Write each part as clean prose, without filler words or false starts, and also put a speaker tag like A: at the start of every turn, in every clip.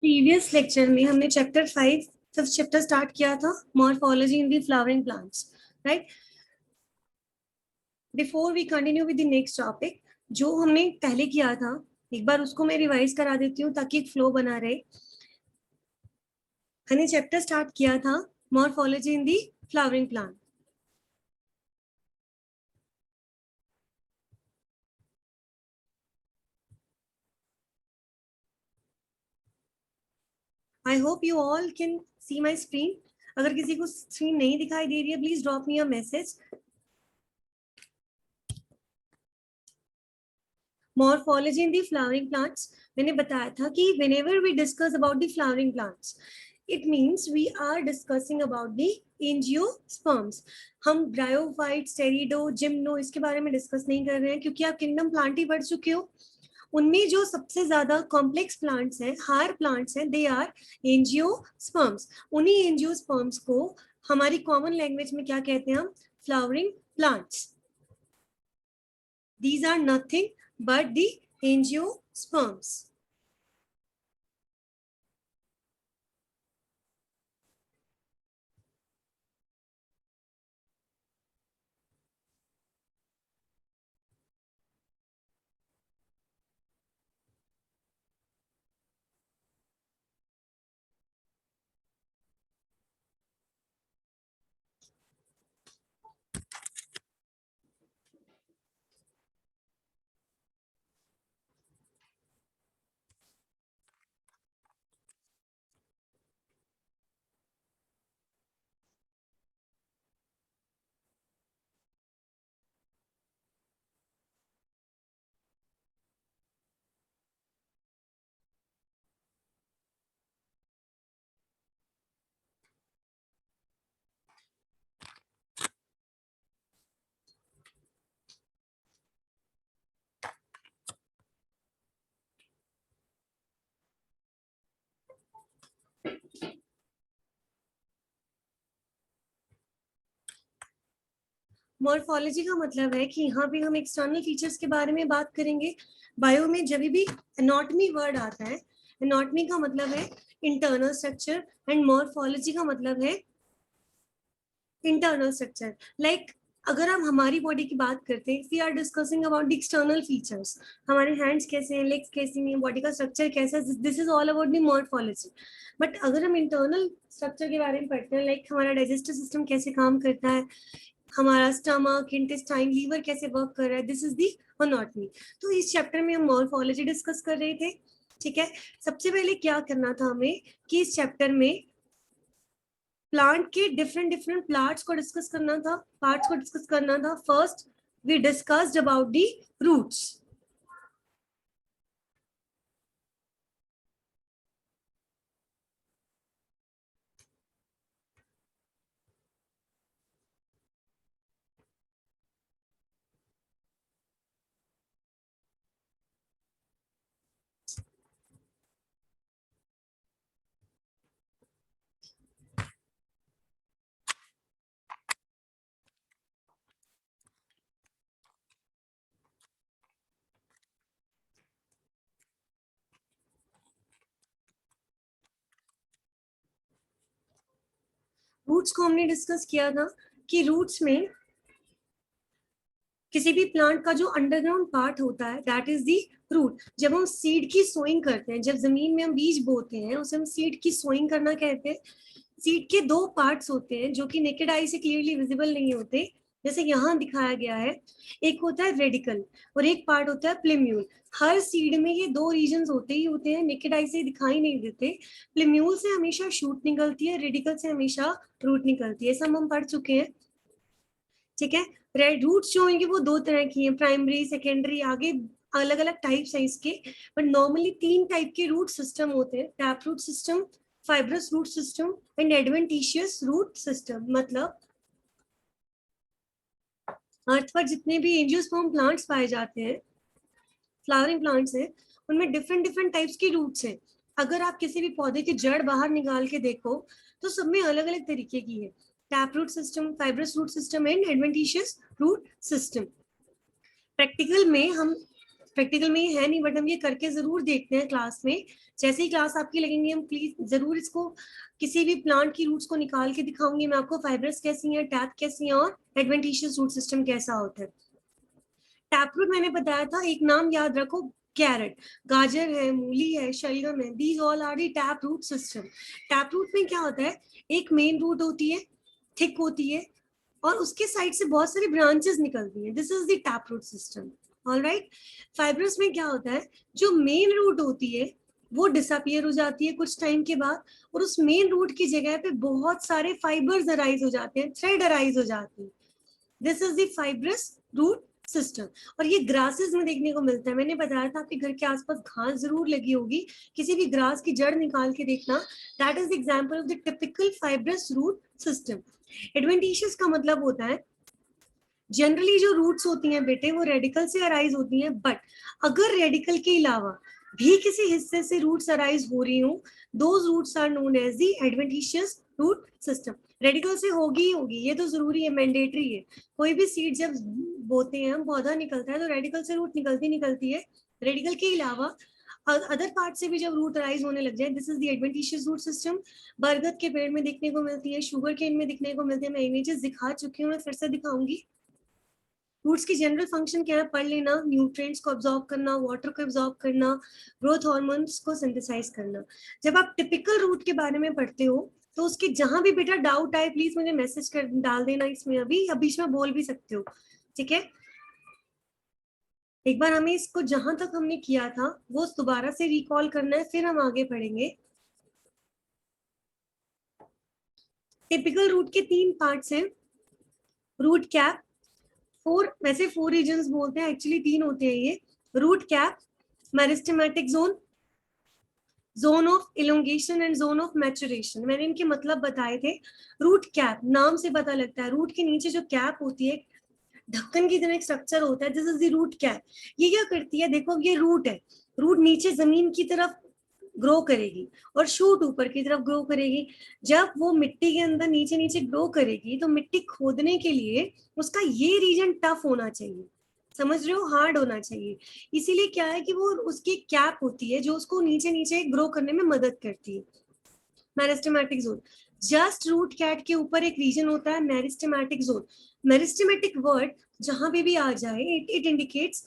A: Previous lecture में हमने chapter 5 fifth chapter start किया था, morphology in the flowering plants, right. Before we continue with the next topic, जो हमने पहले किया था एक बार उसको मैं रिवाइज करा देती हूँ ताकि एक फ्लो बना रहे। हमने चैप्टर स्टार्ट किया था morphology in the flowering plant. I hope you all can see my screen. अगर किसी को स्क्रीन नहीं दिखाई दे रही है, please drop me a message. Morphology in the flowering plants, मैंने बताया था कि whenever we discuss about the flowering plants, it means we are discussing about the angiosperms. हम ब्रायोफाइट, स्टेरिडो, जिम्नो इसके बारे में डिस्कस नहीं कर रहे हैं क्योंकि आप किंगडम प्लांट ही पढ़ चुके हो। उनमें जो सबसे ज्यादा कॉम्प्लेक्स प्लांट्स हैं, हायर प्लांट्स हैं, दे आर एंजियोस्पर्म्स। उन्हीं एंजियोस्पर्म्स को हमारी कॉमन लैंग्वेज में क्या कहते हैं हम? Flowering plants. These are nothing but the angiosperms. Morphology का मतलब है कि यहाँ पे हम एक्सटर्नल फीचर्स के बारे में बात करेंगे। बायो में जब भी एनाटॉमी वर्ड आता है, एनाटॉमी का मतलब है इंटरनल स्ट्रक्चर एंड मॉर्फोलॉजी का मतलब है इंटरनल स्ट्रक्चर। लाइक अगर हम हमारी बॉडी की बात करते हैं, we are discussing about the external features, हमारे हैंड्स कैसे हैं, लेग्स कैसे हैं, बॉडी का स्ट्रक्चर कैसा है, this is all about the morphology. But अगर हम इंटरनल स्ट्रक्चर के बारे में पढ़ते हैं, लाइक हमारा डाइजेस्टिव सिस्टम कैसे काम करता है, हमारा स्टमक, इंटेस्टाइन, लीवर कैसे वर्क कर रहा है, दिस इज दी एनाटॉमी। तो इस चैप्टर में हम मॉर्फोलॉजी डिस्कस कर रहे थे, ठीक है। सबसे पहले क्या करना था हमें कि इस चैप्टर में प्लांट के डिफरेंट डिफरेंट पार्ट्स को डिस्कस करना था, पार्ट्स को डिस्कस करना था। First we discussed about the roots. Roots को हमने डिस्कस किया था कि रूट्स में किसी भी प्लांट का जो अंडरग्राउंड पार्ट होता है, दैट इज दी रूट। जब हम सीड की सोइंग करते हैं, जब जमीन में हम बीज बोते हैं, उसे हम सीड की सोइंग करना कहते हैं। सीड के दो पार्ट्स होते हैं जो कि नेकेड आई से क्लियरली विजिबल नहीं होते, जैसे यहाँ दिखाया गया है। एक होता है रेडिकल और एक पार्ट होता है प्लेम्यूल। हर सीड में ये दो रीजन्स होते ही होते हैं, नेकेड आई से दिखाई नहीं देते। प्लेम्यूल से हमेशा शूट निकलती है, रेडिकल से हमेशा रूट निकलती है, सब हम पढ़ चुके हैं, ठीक है। रेड रूट्स जो होंगे वो दो तरह की हैं, प्राइमरी, सेकेंडरी, आगे अलग अलग टाइप्स हैं इसके। बट नॉर्मली तीन टाइप के रूट सिस्टम होते हैं, tap root system, fibrous root system and adventitious root system. मतलब अर्थ पर जितने भी एंजियोस्पर्म प्लांट्स पाए जाते हैं, फ्लावरिंग प्लांट्स हैं, उनमें डिफरेंट डिफरेंट टाइप्स की रूट्स हैं। अगर आप किसी भी पौधे की जड़ बाहर निकाल के देखो तो सब में अलग अलग तरीके की है, tap root system, fibrous root system and adventitious root system. Practical में हम प्रैक्टिकल में ये है नहीं, बट हम ये करके जरूर देखते हैं क्लास में। जैसे ही क्लास आपकी लगेंगी हम प्लीज जरूर इसको किसी भी प्लांट की रूट्स को निकाल के दिखाऊंगी मैं आपको, फाइब्रस कैसी है, टैप कैसी है और एडवेंटिशियस रूट सिस्टम कैसा होता है। टैप रूट मैंने बताया था, एक नाम याद रखो, कैरेट, गाजर है, मूली है, शलगम है, these all are the tap root system. Tap root में क्या होता है, एक मेन रूट होती है, थिक होती है, और उसके साइड से बहुत सारी ब्रांचेस निकलती हैं, this is the tap root system. Alright, fibrous में क्या होता है, जो मेन रूट होती है वो डिसअपियर हो जाती है कुछ टाइम के बाद, और उस मेन रूट की जगह पे बहुत सारे फाइबर्स अराइज हो जाते हैं, थ्रेड अराइज हो जाती है, this is the fibrous root system. और ये ग्रासेस में देखने को मिलता है, मैंने बताया था आपके घर के आसपास घास जरूर लगी होगी, किसी भी ग्रास की जड़ निकाल के देखना, that is example of the typical fibrous root system. Adventitious का मतलब होता है, जनरली जो रूट्स होती हैं बेटे वो रेडिकल से अराइज होती हैं, बट अगर रेडिकल के अलावा भी किसी हिस्से से रूट्स अराइज हो रही हो, those roots are known as the adventitious root system. Radical से होगी ही होगी, ये तो जरूरी है, मैंडेटरी है, कोई भी सीड जब बोते हैं हम, पौधा निकलता है तो रेडिकल से रूट निकलती है। रेडिकल के अलावा अदर पार्ट से भी जब रूट राइज होने लग जाए, this is the adventitious root system. बरगद के पेड़ में देखने को मिलती है, शुगर केन में दिखने को मिलती है, मैं इमेजेस दिखा चुकी हूँ, मैं फिर से दिखाऊंगी। रूट्स की जनरल फंक्शन क्या है, पढ़ लेना, न्यूट्रिएंट्स को अब्सॉर्ब करना, वाटर को अब्सॉर्ब करना, ग्रोथ हार्मोन्स को सिंथेसाइज करना। जब आप टिपिकल रूट के बारे में पढ़ते हो तो उसके जहां भी बेटा डाउट आए प्लीज मुझे मैसेज कर डाल देना, इसमें अभी बीच में बोल भी सकते हो, ठीक है। एक बार हमें इसको जहां तक हमने किया था वो दोबारा से रिकॉल करना है, फिर हम आगे पढ़ेंगे। टिपिकल रूट के 3 पार्ट्स हैं, रूट कैप, वैसे 4 रीजन्स बोलते हैं, एक्चुअली 3 होते हैं ये, root cap, meristematic zone, zone of elongation and zone of maturation. मैंने इनके मतलब बताए थे। रूट कैप नाम से पता लगता है, रूट के नीचे जो कैप होती है, ढक्कन की तरह एक स्ट्रक्चर होता है, this is the root cap. ये क्या करती है, देखो ये रूट है, रूट नीचे जमीन की तरफ ग्रो करेगी और शूट ऊपर की तरफ ग्रो करेगी। जब वो मिट्टी के अंदर नीचे नीचे ग्रो करेगी तो मिट्टी खोदने के लिए उसका ये रीजन टफ होना चाहिए, समझ रहे हो, हार्ड होना चाहिए। इसीलिए क्या है कि वो उसकी कैप होती है जो उसको नीचे नीचे ग्रो करने में मदद करती है। Meristematic zone, just root cap के ऊपर एक रीजन होता है मेरिस्टेमेटिक जोन। मेरिस्टेमेटिक वर्ड जहां पे भी आ जाए, इट इंडिकेट्स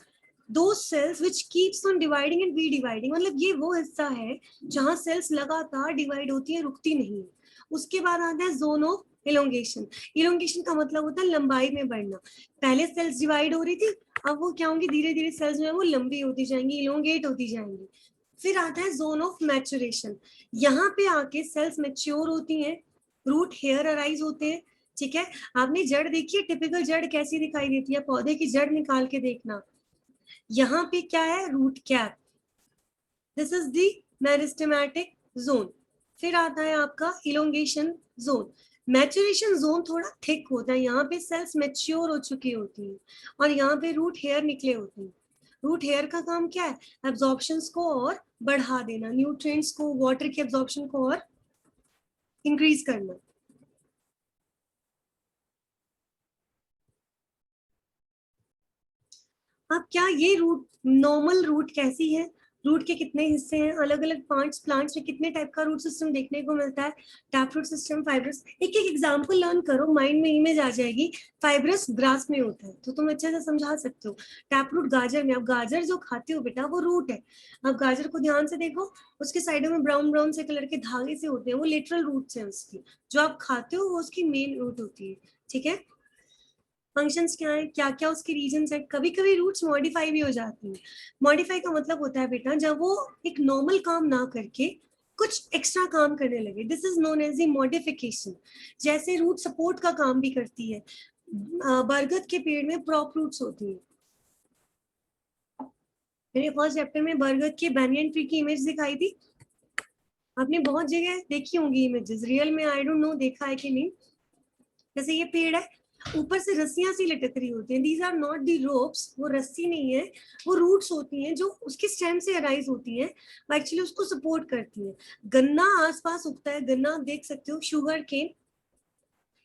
A: दो cells which keeps on dividing and redividing, मतलब ये वो हिस्सा है जहां सेल्स लगातार डिवाइड होती है, रुकती नहीं है। उसके बाद आता है जोन ऑफ इलोंगेशन। इलोंगेशन का मतलब होता है लंबाई में बढ़ना। पहले सेल्स डिवाइड हो रही थी, अब वो क्या होंगी, धीरे धीरे सेल्स जो है वो लंबी होती जाएंगी, इलोंगेट होती जाएंगी। फिर आता है जोन ऑफ मैचुरेशन, यहाँ पे आके सेल्स मैच्योर होती हैं, रूट हेयर अराइज होते हैं, ठीक है। आपने जड़ देखी है, टिपिकल जड़ कैसी दिखाई देती है, पौधे की जड़ निकाल के देखना। यहाँ पे क्या है, root cap, this is the meristematic zone. फिर आता है आपका इलोंगेशन जोन। मैचुरेशन जोन थोड़ा थिक होता है, यहाँ पे सेल्स मैच्योर हो चुकी होती है और यहाँ पे रूट हेयर निकले होते हैं। रूट हेयर का काम क्या है, एब्जॉर्प्शंस को और बढ़ा देना, न्यूट्रिएंट्स को, वाटर के एब्जॉर्प्शन को और इंक्रीज करना। अब क्या ये रूट, नॉर्मल रूट कैसी है, रूट के कितने हिस्से हैं, अलग अलग प्लांट्स में कितने टाइप का रूट सिस्टम देखने को मिलता है, टैप रूट सिस्टम, फाइब्रस, एक एक एग्जांपल लर्न करो, माइंड में इमेज आ जाएगी। फाइब्रस ग्रास में होता है तो तुम अच्छे से समझा सकते हो। टैप रूट गाजर में, अब गाजर जो खाते हो बेटा वो रूट है। अब गाजर को ध्यान से देखो, उसके साइडों में ब्राउन ब्राउन से कलर के धागे से होते हैं, वो लेटरल रूट्स हैं उसकी, जो आप खाते हो वो उसकी मेन रूट होती है, ठीक है। फंक्शंस क्या है, क्या क्या उसके रीजन है, कभी कभी रूट्स मॉडिफाई भी हो जाती हैं। मॉडिफाई का मतलब होता है बेटा जब वो एक नॉर्मल काम ना करके कुछ एक्स्ट्रा काम करने लगे, this is known as a modification. जैसे रूट सपोर्ट का काम भी करती है, बरगद के पेड़ में प्रॉप रूट्स होती है। मैंने फर्स्ट चैप्टर में बरगद के बैनियन ट्री की इमेज दिखाई थी, आपने बहुत जगह देखी होंगी इमेजेस, रियल में आई डोंट नो देखा है कि नहीं। जैसे ये पेड़ है, ऊपर से रस्सियां सी लटक रही होती हैं, these are not the ropes, वो रस्सी नहीं है, वो रूट्स होती हैं जो उसके स्टेम से अराइज होती हैं, वो एक्चुअली उसको सपोर्ट करती हैं। गन्ना आसपास उगता है, गन्ना आप देख सकते हो, शुगर केन,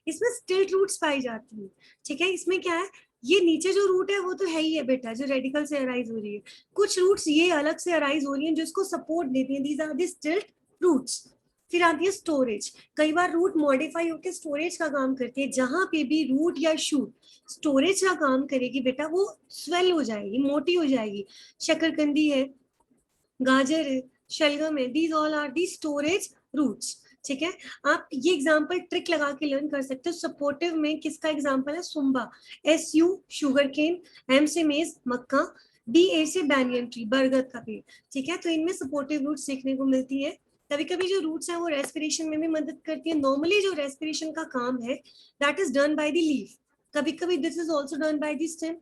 A: इसमें स्टिल्ट रूट्स पाई जाती हैं, ठीक है। इसमें क्या है, ये नीचे जो रूट है वो तो है ही है बेटा, जो रेडिकल से अराइज हो रही है। कुछ रूट्स ये अलग से अराइज हो रही हैं जो इसको सपोर्ट देती हैं, these are the stilt roots. फिर आती है स्टोरेज। कई बार रूट मॉडिफाई होकर स्टोरेज का काम करती है। जहां पे भी रूट या शूट स्टोरेज का काम करेगी बेटा, वो स्वेल हो जाएगी, मोटी हो जाएगी। शकरकंदी है, गाजर है, शलगम है, these all are the storage roots. ठीक है, आप ये एग्जांपल ट्रिक लगा के लर्न कर सकते हो। सपोर्टिव में किसका एग्जांपल है? सुम्बा, S U sugar cane, M से मेज मक्का, बी ए से बैनियन ट्री बरगद का पेड़। ठीक है, तो इनमें सपोर्टिव रूट्स देखने को मिलती है। कभी कभी जो रूट्स हैं वो रेस्पिरेशन में भी मदद करती है। नॉर्मली जो रेस्पिरेशन का काम है that is done by the leaf, कभी कभी this is also done by the stem,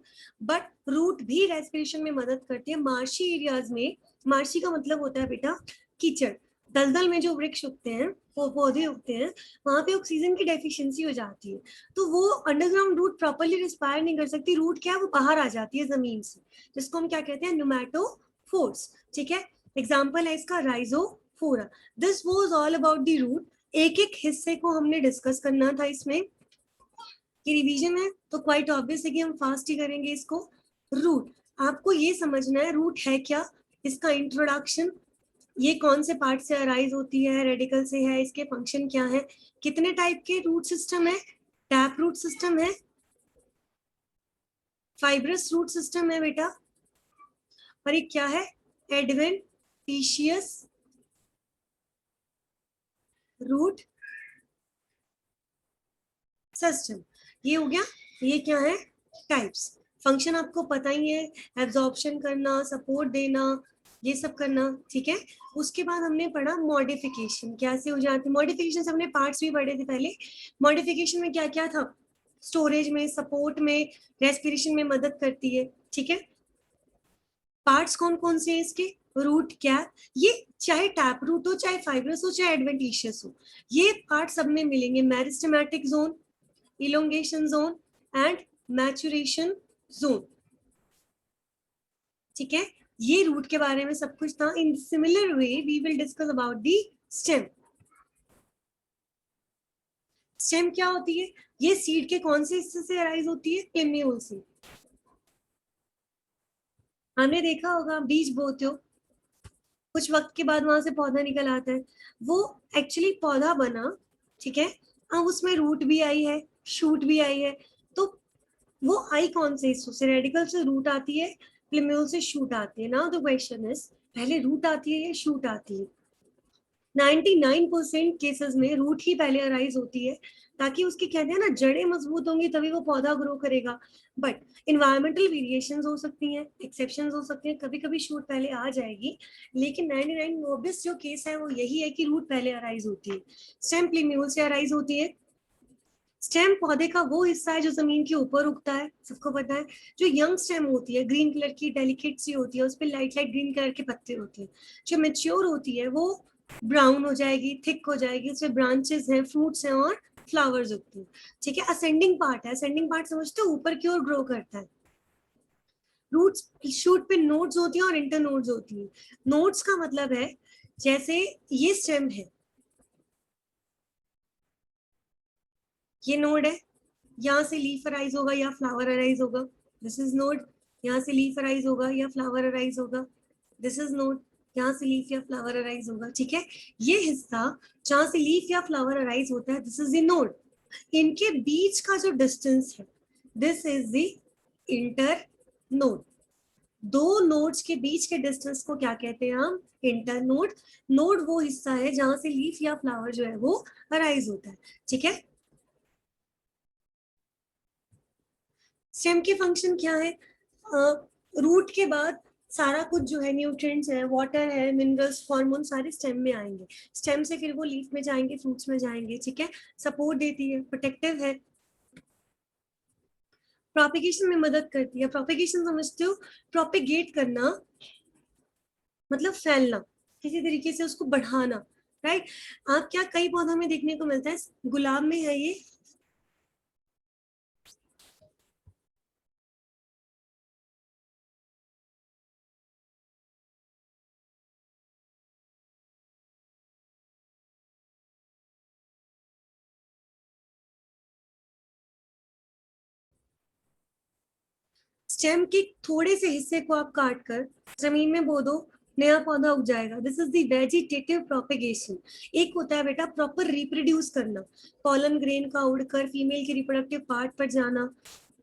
A: but root भी रेस्पिरेशन में मदद करती है। मार्शी एरियाज में, मार्शी का मतलब होता है बेटा कीचड़, दलदल में जो वृक्ष उगते हैं, वो पौधे उगते हैं, वहां पे ऑक्सीजन की डेफिशिएंसी हो जाती है, तो वो अंडरग्राउंड रूट प्रॉपरली रिस्पायर नहीं कर सकती। रूट क्या है, वो बाहर आ जाती है जमीन से, जिसको हम क्या कहते हैं? न्यूमैटोफोर्स। ठीक है, एग्जाम्पल है इसका Rhizophora. This was all about the root. एक एक हिस्से को हमने डिस्कस करना था इसमें। कि रिवीजन है तो क्वाइट ऑब्वियस है कि हम फास्ट ही करेंगे इसको। रूट, आपको ये समझना है रूट है क्या, इसका इंट्रोडक्शन, ये कौन से पार्ट से अराइज होती है, रेडिकल से है, इसके फंक्शन क्या है, कितने टाइप के रूट सिस्टम है, टैप रूट सिस्टम है, फाइब्रस रूट सिस्टम है बेटा, और एक क्या है? Adventitious root system. ये हो गया। ये क्या है? टाइप्स। फंक्शन आपको पता ही है, एब्जॉर्प्शन करना, सपोर्ट देना, ये सब करना। ठीक है, उसके बाद हमने पढ़ा मॉडिफिकेशन कैसे हो जाती है। मॉडिफिकेशन से हमने पार्ट्स भी पढ़े थे पहले। मॉडिफिकेशन में क्या क्या था? स्टोरेज में, सपोर्ट में, रेस्पिरेशन में मदद करती है। ठीक है, पार्ट्स कौन कौन से हैं इसके? रूट क्या, ये चाहे टैप रूट हो, चाहे फाइब्रस हो, चाहे एडवेंटिशियस हो, ये पार्ट सब में मिलेंगे। Meristematic zone, elongation zone and maturation zone। ठीक है, ये रूट के बारे में सब कुछ था। In similar way we will discuss about the stem. Stem क्या होती है? ये सीड के कौन से हिस्से से अराइज होती है? प्लेम्यूल से। हमने देखा होगा बीज बोते हो, कुछ वक्त के बाद वहां से पौधा निकल आता है, वो एक्चुअली पौधा बना। ठीक है, अब उसमें रूट भी आई है, शूट भी आई है, तो वो आई कौन से हिस्सों से? रेडिकल से रूट आती है, प्लेम्यूल से शूट आती है। नाउ द क्वेश्चन इज, पहले रूट आती है या शूट आती है? 99% केसेस में रूट ही पहले अराइज होती है, ताकि उसकी कहते हैं ना जड़ें मजबूत होंगी तभी वो पौधा ग्रो करेगा। बट इन्वायरमेंटल वेरिएशंस हो सकती हैं, एक्सेप्शंस हो सकते हैं, कभी कभी शूट पहले आ जाएगी, लेकिन 99 ऑब्वियस जो केस है वो यही है कि रूट पहले अराइज होती है। स्टेम प्लीम्यूल से अराइज होती है। स्टेम पौधे का वो हिस्सा है जो जमीन के ऊपर उगता है, सबको पता है। जो यंग स्टेम होती है, ग्रीन कलर की डेलिकेट सी होती है, उस पर लाइट लाइट ग्रीन कलर के पत्ते होते हैं। जो मेच्योर होती है वो ब्राउन हो जाएगी, थिक हो जाएगी, उसमें ब्रांचेस हैं, फ्रूट्स हैं और फ्लावर्स उगते हैं। ठीक है, असेंडिंग पार्ट है। असेंडिंग पार्ट समझते हो, ऊपर की ओर ग्रो करता है। रूट्स, शूट पे नोड्स होती हैं और इंटर नोड्स होती हैं। नोड्स का मतलब है, जैसे ये स्टेम है, ये नोड है, यहाँ से लीफ अराइज होगा या फ्लावर अराइज होगा, दिस इज नोड। यहाँ से लीफ अराइज होगा या फ्लावर अराइज होगा, दिस इज नोड। यहाँ से लीफ या फ्लावर अराइज होगा। ठीक है, ये हिस्सा जहाँ से लीफ या फ्लावर अराइज होता है, दिस इज द नोड। इनके बीच का जो डिस्टेंस है, this is the inter node. दो नोड्स के बीच के डिस्टेंस को क्या कहते हैं हम? Inter node. नोड वो हिस्सा है जहां से लीफ या फ्लावर जो है वो अराइज होता है। ठीक है, स्टेम के फंक्शन क्या है? रूट के बाद सारा कुछ जो है, न्यूट्रिएंट्स है, वाटर है, मिनरल्स, हार्मोन, सारे स्टेम में आएंगे। स्टेम से फिर वो लीफ में जाएंगे, फ्रूट्स में जाएंगे। ठीक है, सपोर्ट देती है, प्रोटेक्टिव है, प्रोपिगेशन में मदद करती है। प्रोपिगेशन समझते हो? प्रोपिगेट करना मतलब फैलना, किसी तरीके से उसको बढ़ाना। राइट, आप क्या कई पौधों में देखने को मिलता है, गुलाब में है ये, स्टेम के थोड़े से हिस्से को आप काट कर जमीन में बो दो, नया पौधा उग जाएगा। This is the vegetative propagation. एक होता है बेटा प्रॉपर रिप्रोड्यूस करना, पॉलन ग्रेन का उड़कर फीमेल के रिप्रोडक्टिव पार्ट पर जाना,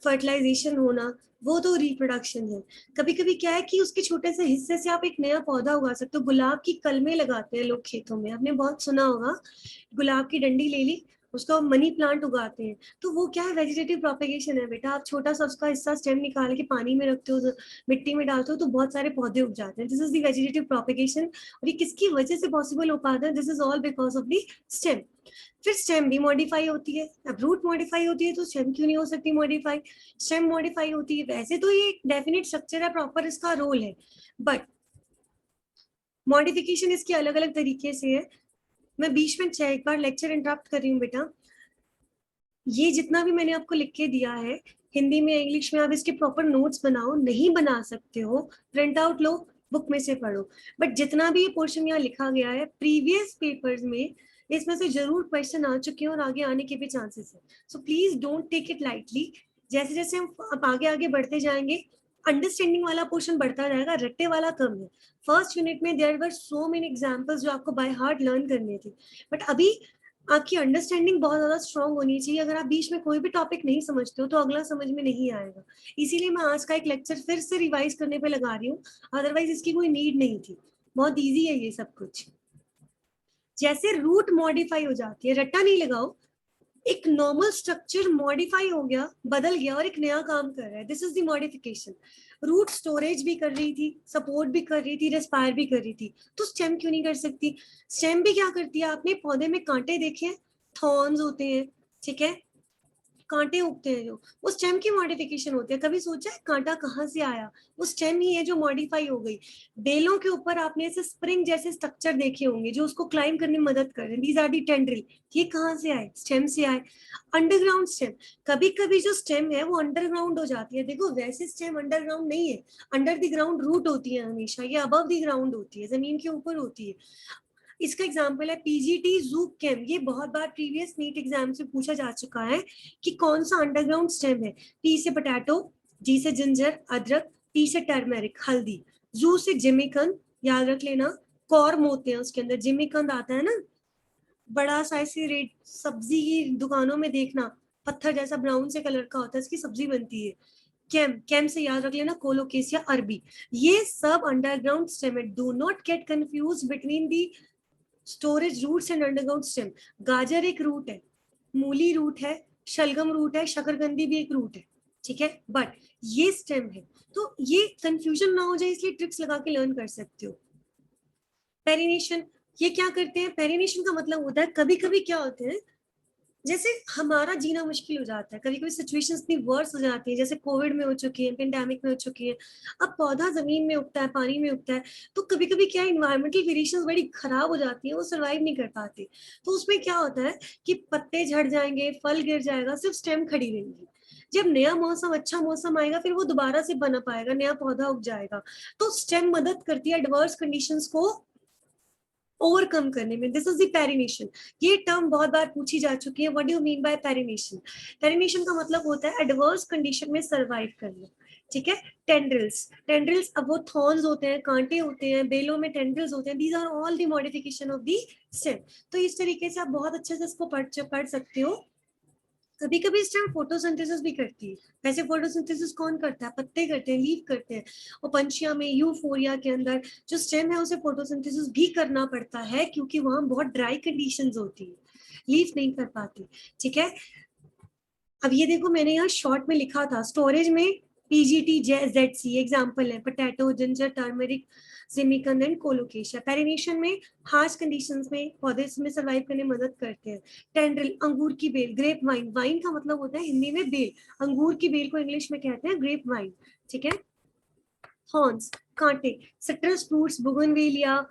A: फर्टिलाइजेशन होना, वो तो रिप्रोडक्शन है। कभी कभी क्या है कि उसके छोटे से हिस्से से आप एक नया पौधा उगा सकते हो। गुलाब की कलमें लगाते हैं लोग खेतों में, आपने बहुत सुना होगा। गुलाब की डंडी ले ली, उसका मनी प्लांट उगाते हैं। तो वो क्या है, वेजिटेटिव प्रोपेगेशन है बेटा। आप छोटा सा उसका हिस्सा स्टेम निकाल के पानी में रखते हो, मिट्टी में डालते हो, तो बहुत सारे पौधे उग जाते हैं। This is the vegetative propagation. और ये किसकी वजह से पॉसिबल हो पाता है? This is all because of the stem. फिर स्टेम भी मॉडिफाई होती है। अब रूट मॉडिफाई होती है तो स्टेम क्यों नहीं हो सकती मॉडिफाई? स्टेम मॉडिफाई होती है, वैसे तो ये डेफिनेट स्ट्रक्चर है, प्रॉपर इसका रोल है, बट मॉडिफिकेशन इसके अलग अलग तरीके से है। मैं बीच में एक बार लेक्चर इंटरप्ट कर रही हूँ बेटा। ये जितना भी मैंने आपको लिख के दिया है हिंदी में इंग्लिश में, आप इसके प्रॉपर नोट्स बनाओ, नहीं बना सकते हो प्रिंट आउट लो, बुक में से पढ़ो। बट जितना भी ये पोर्शन यहाँ लिखा गया है प्रीवियस पेपर्स में, इसमें से जरूर क्वेश्चन आ चुके हैं और आगे आने के भी चांसेस है। So please don't take it lightly. जैसे जैसे हम आगे आगे बढ़ते जाएंगे, अंडरस्टैंडिंग वाला पोर्शन बढ़ता जाएगा, रट्टे वाला कम है। फर्स्ट यूनिट में there were so many examples जो आपको बाय हार्ट लर्न करने थे, बट अभी आपकी अंडरस्टैंडिंग बहुत ज्यादा स्ट्रांग होनी चाहिए। अगर आप बीच में कोई भी टॉपिक नहीं समझते हो तो अगला समझ में नहीं आएगा। इसीलिए मैं आज का एक लेक्चर फिर से रिवाइज करने पे लगा रही हूँ, अदरवाइज इसकी कोई नीड नहीं थी। बहुत इजी है ये सब कुछ। जैसे रूट मॉडिफाई हो जाती है, रट्टा नहीं लगाओ, एक नॉर्मल स्ट्रक्चर मॉडिफाई हो गया, बदल गया और एक नया काम कर रहा है, this is the modification. Root storage भी कर रही थी, सपोर्ट भी कर रही थी, रेस्पायर भी कर रही थी, तो स्टेम क्यों नहीं कर सकती? स्टेम भी क्या करती है? आपने पौधे में कांटे देखे हैं, थॉर्न्स होते हैं, ठीक है, कांटे उगते हैं जो, वो स्टेम की मॉडिफिकेशन होती है। कभी सोचा है कांटा कहाँ से आया? वो स्टेम ही है जो मॉडिफाई हो गई। बेलों के ऊपर आपने ऐसे स्प्रिंग जैसे स्ट्रक्चर देखे होंगे जो उसको क्लाइम करने में मदद कर रहे हैं, दीज आर दी टेंड्रिल। ये कहाँ से आए? स्टेम से आए। अंडरग्राउंड स्टेम, कभी कभी जो स्टेम है वो अंडरग्राउंड हो जाती है। देखो वैसे स्टेम अंडरग्राउंड नहीं है, अंडर द ग्राउंड रूट होती है हमेशा, ये अबव द ग्राउंड होती है, जमीन के ऊपर होती है। इसका एग्जाम्पल है पीजीटी जूक कैम। ये बहुत बार प्रीवियस नीट एग्जाम से पूछा जा चुका है कि कौन सा अंडरग्राउंड स्टेम है। पी से पोटैटो, जी से जिंजर अदरक, टी से टर्मेरिक हल्दी, जू से जिमीकंद, याद रख लेना, कॉर्म होते हैं उसके अंदर, जिमीकंद आता है ना, बड़ा सा ऐसी रेड सब्जी की दुकानों में देखना, पत्थर जैसा ब्राउन से कलर का होता है, इसकी सब्जी बनती है। कैम, कैम से याद रख लेना कोलोकेसिया अरबी। ये सब अंडरग्राउंड स्टेम है। Do not get confuse between the storage roots and underground stem. गाजर एक रूट है, मूली रूट है, शलगम रूट है, शकरकंदी भी एक रूट है, ठीक है, बट ये स्टेम है। तो ये कंफ्यूजन ना हो जाए इसलिए ट्रिक्स लगा के लर्न कर सकते हो। पेरिनेशन, ये क्या करते हैं? पेरिनेशन का मतलब होता है कभी कभी क्या होते हैं, जैसे हमारा जीना मुश्किल हो जाता है, कभी कभी सिचुएशंस इतनी वर्स हो जाती है, जैसे कोविड में हो चुकी है, पेंडेमिक में हो चुकी है। अब पौधा जमीन में उगता है, पानी में उगता है, तो कभी कभी क्या इन्वायरमेंटल वेरिएशंस बड़ी खराब हो जाती है, वो सर्वाइव नहीं कर पाते। तो उसमें क्या होता है कि पत्ते झड़ जाएंगे, फल गिर जाएगा, सिर्फ स्टेम खड़ी रहेंगी। जब नया मौसम, अच्छा मौसम आएगा, फिर वो दोबारा से बना पाएगा, नया पौधा उग जाएगा। तो स्टेम मदद करती है एडवर्स कंडीशंस को ओवरकम करने में। This is the perennation. ये टर्म बहुत बार पूछी जा चुकी है, what do you mean by perennation? Perennation का मतलब होता है एडवर्स कंडीशन में सरवाइव करना, ठीक है। टेंड्रिल्स, टेंड्रिल्स अब वो थॉर्न्स होते हैं, कांटे होते हैं, बेलों में टेंड्रिल्स होते हैं, these are all the modification of the stem. तो इस तरीके से आप बहुत अच्छे से इसको पढ़ सकते हो। कभी कभी स्टेम फोटोसिंथेसिस भी करती है। वैसे फोटोसिंथेसिस कौन करता है? पत्ते करते हैं, लीफ करते हैं। और पंछिया में, यूफोरिया के अंदर जो स्टेम है उसे फोटोसिंथेसिस भी करना पड़ता है क्योंकि वहां बहुत ड्राई कंडीशंस होती है, लीफ नहीं कर पाती, ठीक है। अब ये देखो मैंने यहाँ शॉर्ट में लिखा था, स्टोरेज में पीजीटी जेड-सी एग्जांपल है, पोटैटो, जिंजर, टर्मरिक, जिमीकंद एंड कोलोकेशिया। पेरिनेशन में हार्श कंडीशंस में पौधे में सर्वाइव करने में मदद करते हैं। टेंड्रिल, अंगूर की बेल, ग्रेप वाइन, वाइन का मतलब होता है हिंदी में बेल, अंगूर की बेल को इंग्लिश में कहते हैं ग्रेप वाइन, ठीक है। हॉर्न्स, कांटे, सिट्रस फ्रूट्स, बोगनवेलिया,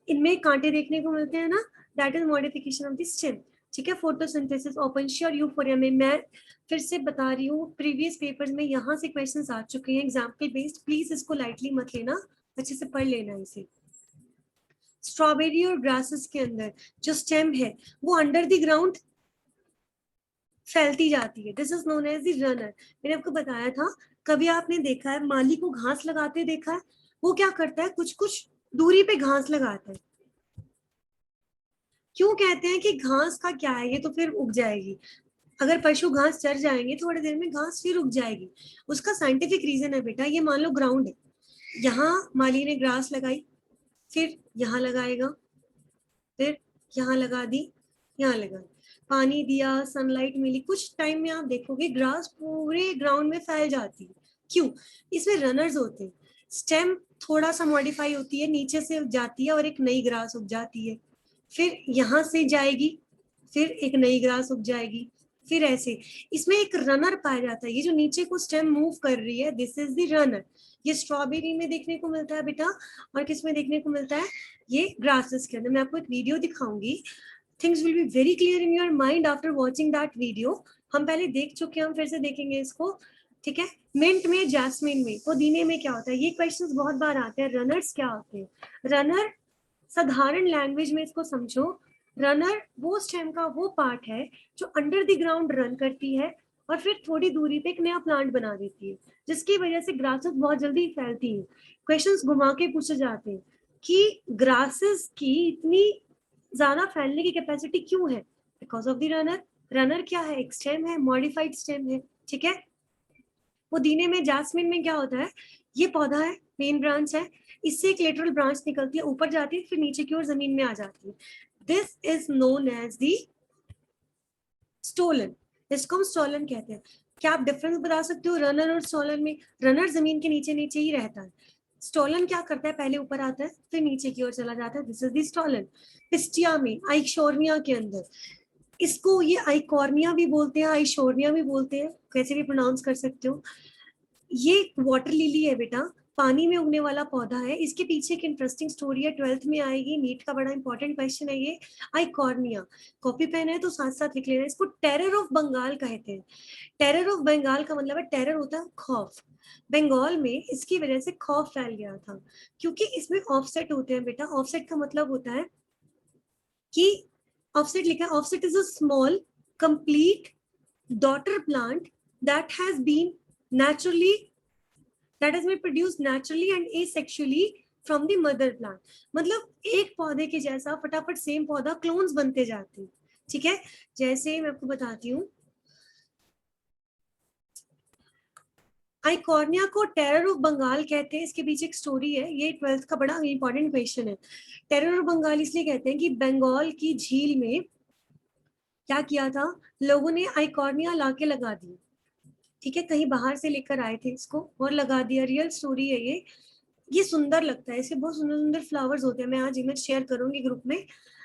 A: इनमें कांटे देखने को मिलते हैं ना, that is modification of the stem, ठीक है। फोटोसिंथेसिस, ओपेनशिया और यूफोरिया में, मैं फिर से बता रही हूँ प्रीवियस पेपर्स में यहाँ से क्वेश्चंस आ चुके हैं एग्जाम्पल बेस्ड, प्लीज इसको लाइटली मत लेना, अच्छे से पढ़ लेना इसे। स्ट्रॉबेरी और ग्रासेस के अंदर जो स्टेम है वो अंडर द ग्राउंड फैलती जाती है, this is known as the runner. मैंने आपको बताया था कभी आपने देखा है माली को घास लगाते देखा है? वो क्या करता है, कुछ कुछ दूरी पे घास लगाता है। क्यों कहते हैं कि घास का क्या है, ये तो फिर उग जाएगी, अगर पशु घास चर जाएंगे थोड़ी देर में घास फिर उग जाएगी। उसका साइंटिफिक रीजन है बेटा, ये मान लो ग्राउंड है, यहाँ माली ने ग्रास लगाई, फिर यहाँ लगाएगा, फिर यहाँ लगा दी, यहाँ लगा, पानी दिया, सनलाइट मिली, कुछ टाइम में आप देखोगे ग्रास पूरे ग्राउंड में फैल जाती है। क्यों? इसमें रनर्स होते हैं, स्टेम थोड़ा सा मॉडिफाई होती है, नीचे से उग जाती है और एक नई ग्रास उग जाती है, फिर यहाँ से जाएगी, फिर एक नई ग्रास उग जाएगी, फिर ऐसे इसमें एक रनर पाया जाता है। ये जो नीचे को स्टेम मूव कर रही है, दिस इज द रनर। ये स्ट्रॉबेरी में देखने को मिलता है बेटा, और किस में देखने को मिलता है, ये ग्रासेस के अंदर। मैं आपको एक वीडियो दिखाऊंगी, things will be very clear in your mind after watching that video. हम पहले देख चुके हैं, हम फिर से देखेंगे इसको, ठीक है। मिंट में, जैस्मिन में, पुदीने में क्या होता है, ये क्वेश्चंस बहुत बार आते हैं। रनर्स क्या होते हैं? रनर साधारण लैंग्वेज में इसको समझो, रनर वो स्टेम का वो पार्ट है जो अंडर द ग्राउंड रन करती है और फिर थोड़ी दूरी पे एक नया प्लांट बना देती है, जिसकी वजह से ग्रासेस बहुत जल्दी फैलती है। क्वेश्चंस घुमा के पूछे जाते हैं कि ग्रासेस की इतनी ज्यादा फैलने की कैपेसिटी क्यों है? Because of the runner. Runner क्या है? एक स्टेम है, मॉडिफाइड स्टेम है, ठीक है। पुदीने में, जास्मिन में क्या होता है, ये पौधा है, मेन ब्रांच है, इससे एक लेटरल ब्रांच निकलती है, ऊपर जाती है, फिर नीचे की ओर जमीन में आ जाती है। This is known as the stolon. इसको हम स्टोलन कहते हैं। क्या आप डिफरेंस बता सकते हो रनर और स्टोलन में? रनर जमीन के नीचे नीचे ही रहता है, स्टोलन क्या करता है, पहले ऊपर आता है फिर नीचे की ओर चला जाता है, this is the stolon. Pistia में, आइशोर्निया के अंदर, इसको ये आइकॉर्निया भी बोलते हैं, आइशोर्निया भी बोलते हैं, कैसे भी प्रोनाउंस कर सकते हो। ये वाटर लिली है बेटा, पानी में उगने वाला पौधा है। इसके पीछे एक इंटरेस्टिंग स्टोरी है, 12th में आएगी, नीट का बड़ा इंपॉर्टेंट क्वेश्चन है ये। आइकॉर्निया, कॉपी पेन है तो साथ साथ लिख लेना। इसको टेरर ऑफ बंगाल कहते हैं। टेरर ऑफ बंगाल का मतलब है, टेरर होता है खौफ, बंगाल में इसकी वजह से खौफ फैल गया था, क्योंकि इसमें ऑफसेट होते हैं बेटा। ऑफसेट का मतलब होता है कि, ऑफसेट लिखा है, offset is a small complete daughter plant that has been naturally, that has been produced naturally and asexually from the mother plant। मतलब एक पौधे के जैसा फटाफट सेम पौधा क्लोन्स बनते जाते हैं, ठीक है। जैसे मैं आपको बताती हूँ, आइकॉर्निया को टेरर ऑफ बंगाल कहते हैं, इसके पीछे एक स्टोरी है, ये 12th का बड़ा इंपॉर्टेंट क्वेश्चन है। टेरर ऑफ बंगाल इसलिए कहते हैं कि बंगाल की झील में क्या किया था, लोगों ने आइकॉर्निया लाके लगा दी, ठीक है, कहीं बाहर से लेकर आए थे इसको और लगा दिया, रियल स्टोरी है ये। ये सुंदर लगता है, इसके बहुत सुंदर सुंदर फ्लावर्स होते हैं। मैं आज इमेज शेयर करूंगी ग्रुप में,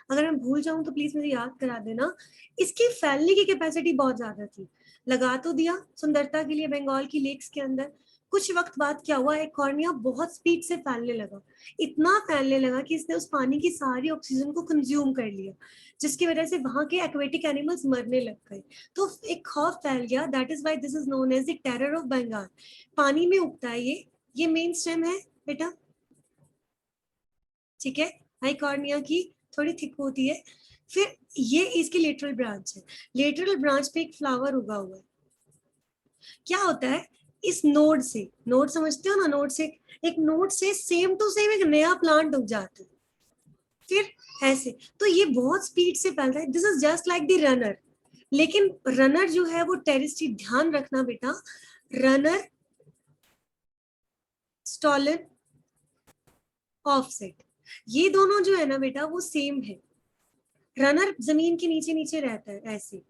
A: अगर मैं भूल जाऊं तो प्लीज मुझे याद करा देना। इसकी फैलने की कैपेसिटी बहुत ज्यादा थी, लगा तो दिया सुंदरता के लिए बंगाल की लेक्स के अंदर। कुछ वक्त बाद क्या हुआ, एक कॉर्निया बहुत स्पीड से फैलने लगा, इतना फैलने लगा कि इसने उस पानी की सारी ऑक्सीजन को कंज्यूम कर लिया, जिसकी वजह से वहां के एक्वेटिक एनिमल्स मरने लग गए। तो एक खौफ फैल गया, that is why this is known as the terror of Bengal. पानी में उगता है ये मेन स्टेम है बेटा, ठीक है। आइकॉर्निया की थोड़ी थिक होती है, फिर ये इसकी लेटरल ब्रांच है, लेटरल ब्रांच पे एक फ्लावर उगा हुआ है। क्या होता है, इस नोड से, नोड समझते हो ना, नोड से, एक नोड से सेम टू सेम एक नया प्लांट उग जाता है, फिर ऐसे। तो ये बहुत स्पीड से फैलता है, this is just like the runner. लेकिन रनर जो है वो टेरिस्ट्री, ध्यान रखना बेटा, रनर, स्टॉलन, ऑफसेट, ये दोनों जो है ना बेटा वो सेम है। रनर जमीन के नीचे नीचे रहता है ऐसे,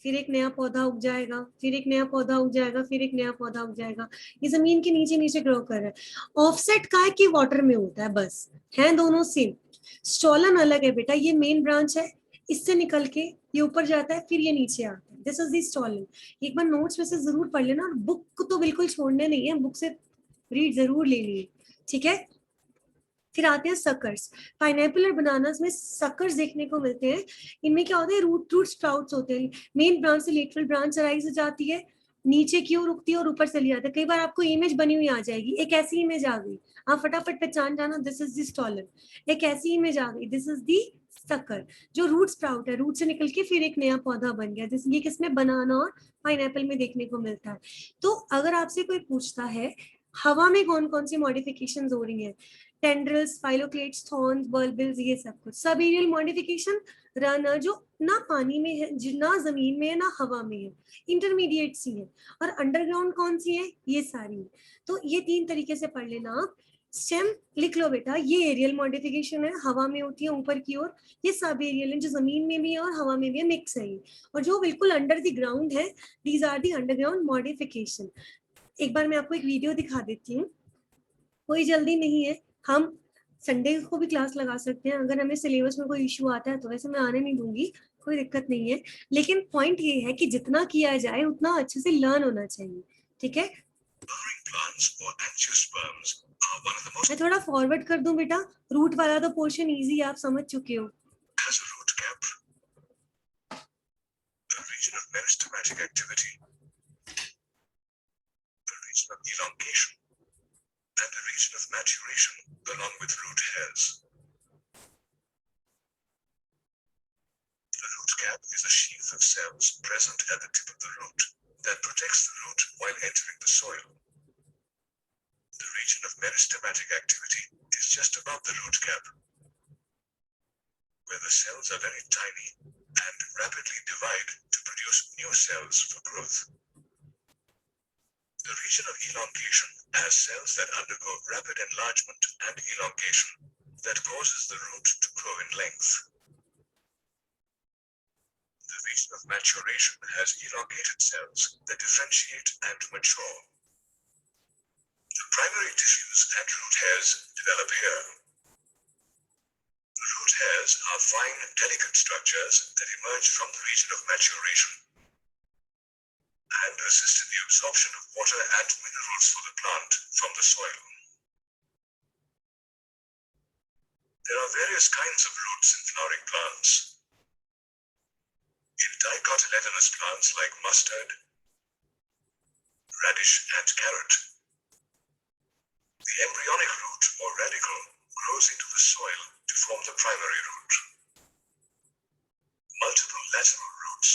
A: फिर एक नया पौधा उग जाएगा, फिर एक नया पौधा उग जाएगा, फिर एक नया पौधा उग जाएगा, ये जमीन के नीचे नीचे ग्रो कर रहा है। ऑफसेट का है कि वाटर में होता है, बस है दोनों सेम। स्टॉलन अलग है बेटा, ये मेन ब्रांच है, इससे निकल के ये ऊपर जाता है, फिर ये नीचे आता है, दिस इज द स्टॉलन। एक बार नोट्स में से जरूर पढ़ लेना, बुक को तो बिल्कुल छोड़ने नहीं है, बुक से रीड जरूर लेनी है, ठीक है। फिर आते हैं सकर्स। पाइनएप्पल और बनानास में सकर्स देखने को मिलते हैं। इनमें क्या होता है, रूट स्प्राउट्स होते हैं, मेन ब्रांच से लेटरल ब्रांच राइज हो जाती है, नीचे की ओर उगती है और ऊपर चली जाती है। कई बार आपको इमेज बनी हुई आ जाएगी, एक ऐसी इमेज आ गई, आप फटाफट पहचान जाना, दिस इज द स्टॉलन। एक ऐसी इमेज आ गई, दिस इज दी सकर, जो रूट स्प्राउट है, रूट से निकल के फिर एक नया पौधा बन गया, जैसे ये किसमें बनाना और पाइनएप्पल में देखने को मिलता है। तो अगर आपसे कोई पूछता है हवा में कौन कौन सी मॉडिफिकेशंस हो रही हैं, टेंड्रिल्स, फाइलोक्लेट्स, थॉर्न्स, बल्बिल्स, ये सब कुछ सब एरियल मॉडिफिकेशन, रनर जो ना पानी में है, ना जमीन में है, ना हवा में है, इंटरमीडिएट सी है, और अंडरग्राउंड कौन सी है, ये सारी। तो ये 3 तरीके से पढ़ लेना आप। स्टेम लिख लो बेटा, ये एरियल मॉडिफिकेशन है, हवा में होती है ऊपर की ओर, ये सब एरियल है जो जमीन में भी है और हवा में भी है, मिक्स है ये। और जो बिल्कुल अंडर द ग्राउंड है, these are the underground modification. एक बार मैं आपको एक वीडियो दिखा देती हूँ, कोई जल्दी नहीं है, हम संडे को भी क्लास लगा सकते हैं, अगर हमें सिलेबस में कोई इशू आता है तो। वैसे मैं आने नहीं दूंगी, कोई दिक्कत नहीं है, लेकिन पॉइंट ये है कि जितना किया जाए उतना अच्छे से लर्न होना चाहिए, ठीक है। मैं थोड़ा फॉरवर्ड कर दूं बेटा, रूट वाला तो पोर्शन इजी आप समझ चुके हो।
B: And the region of maturation along with root hairs. The root cap is a sheath of cells present at the tip of the root that protects the root while entering the soil. The region of meristematic activity is just above the root cap, where the cells are very tiny and rapidly divide to produce new cells for growth. The region of elongation has cells that undergo rapid enlargement and elongation that causes the root to grow in length. The region of maturation has elongated cells that differentiate and mature. The primary tissues and root hairs develop here. The root hairs are fine, delicate structures that emerge from the region of maturation and assist in the absorption of water and minerals for the plant from the soil. There are various kinds of roots in flowering plants. In dicotyledonous plants like mustard, radish, and carrot, the embryonic root or radicle grows into the soil to form the primary root. Multiple lateral roots,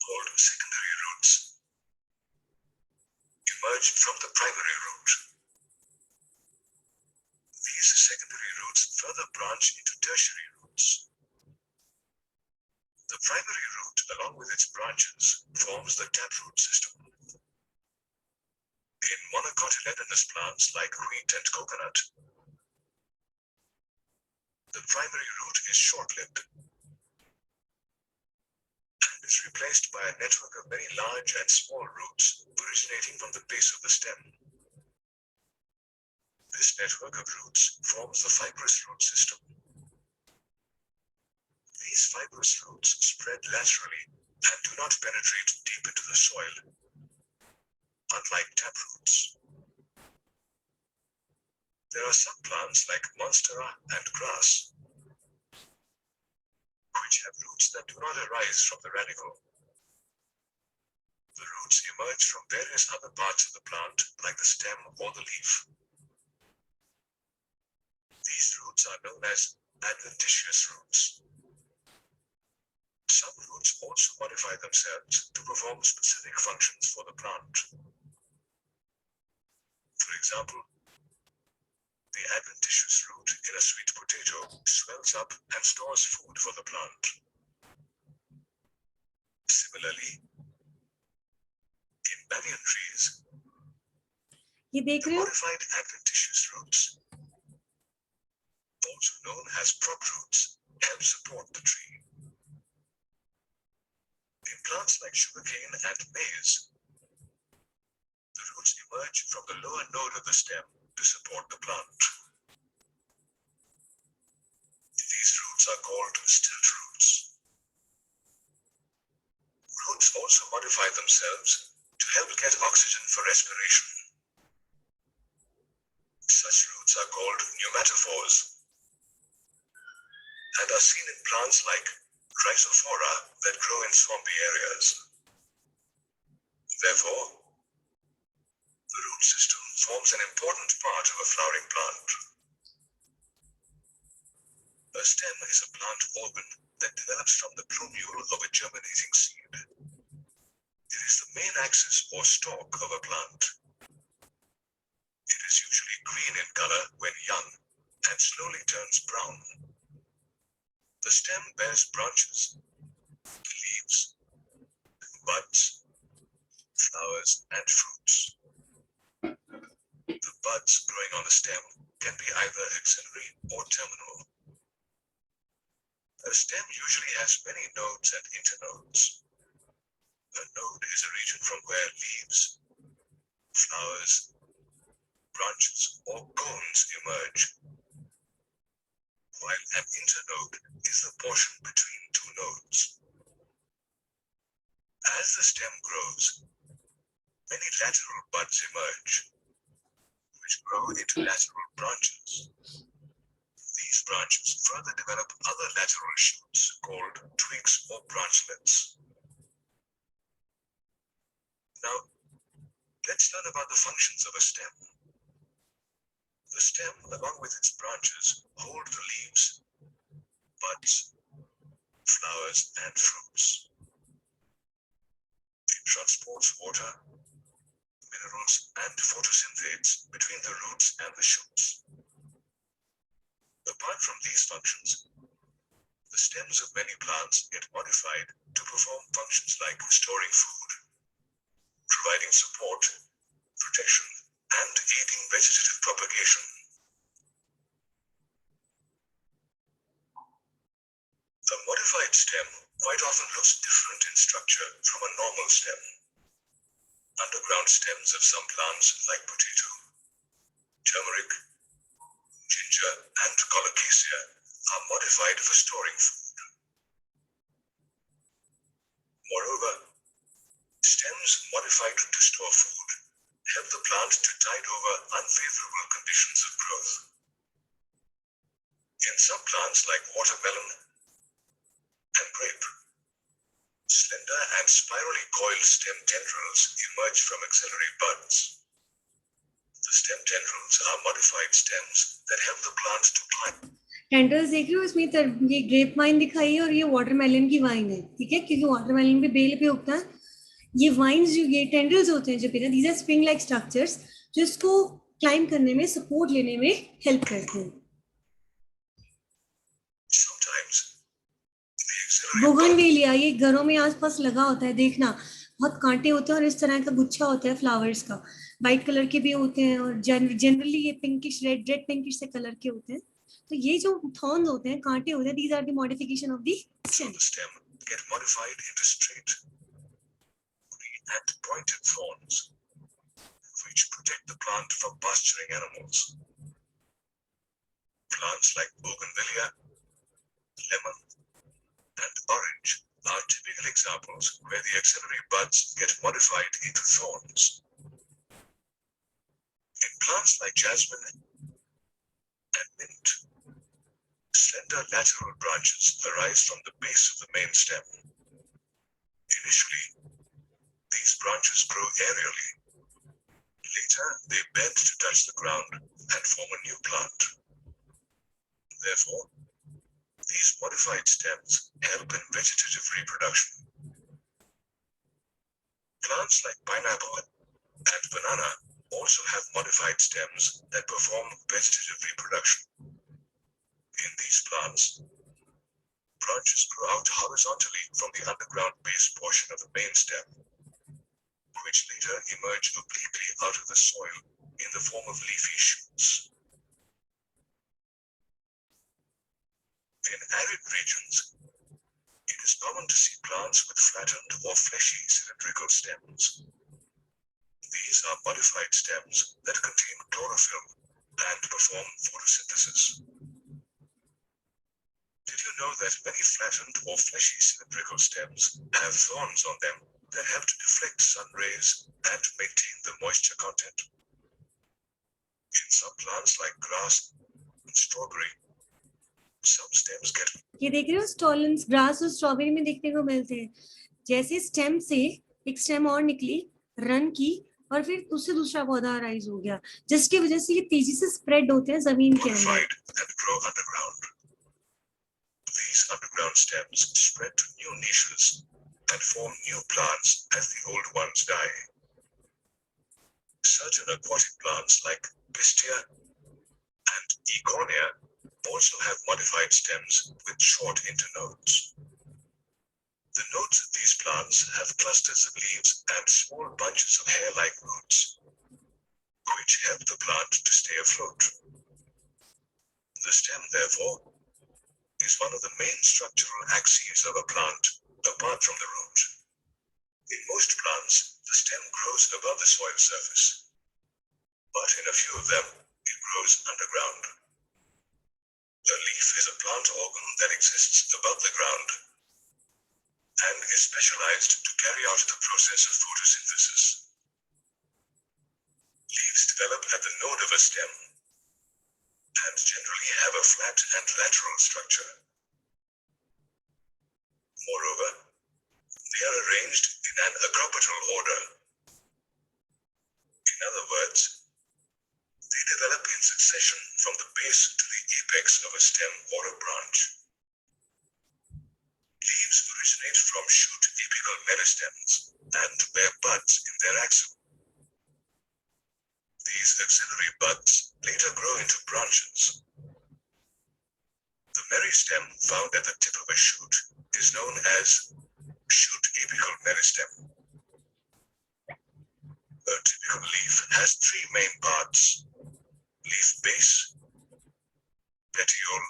B: called secondary roots, emerge from the primary root. These secondary roots further branch into tertiary roots. The primary root, along with its branches, forms the taproot system. In monocotyledonous plants like wheat and coconut, the primary root is short-lived and is replaced by a network of many large and small roots originating from the base of the stem. This network of roots forms the fibrous root system. These fibrous roots spread laterally and do not penetrate deep into the soil, unlike taproots. There are some plants like monstera and grass, which have roots that do not arise from the radicle. The roots emerge from various other parts of the plant, like the stem or the leaf. These roots are known as adventitious roots. Some roots also modify themselves to perform specific functions for the plant. For example, the adventitious root in a sweet potato swells up and stores food for the plant. Similarly, in banyan trees, the modified adventitious roots, also known as prop roots, help support the tree. In plants like sugarcane and maize, the roots emerge from the lower node of the stem to support the plant. These roots are called stilt roots. Roots also modify themselves to help get oxygen for respiration. Such roots are called pneumatophores and are seen in plants like Chrysophora that grow in swampy areas. Therefore, the root system forms an important part of a flowering plant. A stem is a plant organ that develops from the plumule of a germinating seed. It is the main axis or stalk of a plant. It is usually green in color when young and slowly turns brown. The stem bears branches, leaves, buds, flowers, and fruits. The buds growing on the stem can be either axillary or terminal. A stem usually has many nodes and internodes. A node is a region from where leaves, flowers, branches, or cones emerge, while an internode is the portion between two nodes. As the stem grows, many lateral buds emerge, which grow into lateral branches. These branches further develop other lateral shoots called twigs or branchlets. Now, let's learn about the functions of a stem. The stem, along with its branches, hold the leaves, buds, flowers, and fruits. It transports water, minerals, and photosynthetics between the roots and the shoots. Apart from these functions, the stems of many plants get modified to perform functions like storing food, providing support, protection, and aiding vegetative propagation. A modified stem quite often looks different in structure from a normal stem. Underground stems of some plants like potato, turmeric, ginger, and colocasia are modified for storing food. Moreover, stems modified to store food help the plant to tide over unfavorable conditions of growth. In some plants like watermelon and grape, slender and spirally coiled stem tendrils emerge from axillary buds. The stem tendrils are modified stems that help the plant to climb.
A: टेंडल्स देख रहे हो इसमें ये grep wine दिखाई है और ये watermelon की वाइन है, ठीक है, क्योंकि वाटरमेलन पे बेल पे उगता है. ये वाइन्स जो ये टेंडल्स होते हैं जो पे these are spring like structures जो इसको क्लाइंब करने में, सपोर्ट लेने में हेल्प करते हैं. बोगनवेलिया ये घरों में आसपास लगा होता है, देखना बहुत कांटे होते हैं और इस तरह का गुच्छा होता है फ्लावर्स का. वाइट कलर के भी होते हैं और जनरली ये पिंकिश रेड पिंकिश से कलर के होते हैं. तो ये जो थॉर्न्स होते हैं, कांटे होते हैं, these are the modification of the stem.
B: The stem get modified into straight and pointed thorns, which protect the plant from pasturing animals. Plants like bougainvillea, lemon, and orange are typical examples where the axillary buds get modified into thorns. In plants like jasmine and mint, slender lateral branches arise from the base of the main stem. Initially, these branches grow aerially. Later, they bend to touch the ground and form a new plant. Therefore, these modified stems help in vegetative reproduction. Plants like pineapple and banana also have modified stems that perform vegetative reproduction. In these plants, branches grow out horizontally from the underground base portion of the main stem, which later emerge obliquely out of the soil in the form of leafy shoots. In arid regions, it is common to see plants with flattened or fleshy cylindrical stems. These are modified stems that contain chlorophyll and perform photosynthesis. Did you know that many flattened or fleshy cylindrical stems have thorns on them that help to deflect sun rays and maintain the moisture content? In some plants like grass and strawberry, some stems get...
A: ये देख रहे हो स्टॉलन्स grass और strawberry में देखने को मिलते हैं. जैसे स्टेम से एक स्टेम और निकली, रन की और फिर उससे दूसरा पौधा राइज हो गया, जिसकी वजह से ये तेजी से स्प्रेड होते हैं जमीन के अंदर.
B: these underground stems spread to new niches and form new plants as the old ones die. Certain aquatic plants like Pistia and Econia also have modified stems with short internodes. The nodes of these plants have clusters of leaves and small bunches of hair-like roots, which help the plant to stay afloat. The stem, therefore, is one of the main structural axes of a plant, apart from the root. In most plants, the stem grows above the soil surface, but in a few of them, it grows underground. A leaf is a plant organ that exists above the ground and is specialized to carry out the process of photosynthesis. Leaves develop at the node of a stem and generally have a flat and lateral structure. Moreover, they are arranged in an acropetal order. In other words, they develop in succession from the base to the apex of a stem or a branch. Leaves originate from shoot-apical meristems and bear buds in their axil. These axillary buds later grow into branches. The meristem found at the tip of a shoot is known as shoot-apical meristem. A typical leaf has three main parts: leaf base, petiole,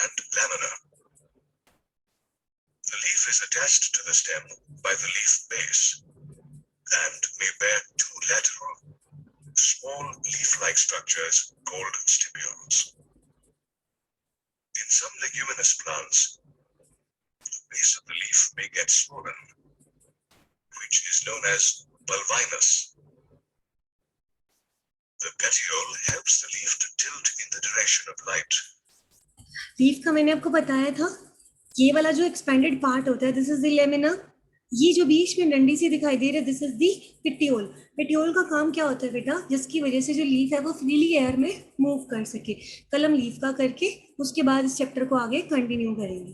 B: and lamina. The leaf is attached to the stem by the leaf base and may bear two lateral, small leaf-like structures called stipules. In some leguminous plants, the base of the leaf may get swollen, which is known as bulbinus. The petiole helps the leaf to tilt in the direction of light.
A: Leaf का मैंने आपको बताया था, ये वाला जो expanded part होता है, दिस इज द लेमिना. ये जो बीच में डंडी सी दिखाई दे रहा है, this is the petiole. Petiole का काम क्या होता है बेटा? जिसकी वजह से जो लीफ है वो फ्रीली एयर में मूव कर सके. कल हम लीफ का करके उसके बाद इस चैप्टर को आगे कंटिन्यू करेंगे.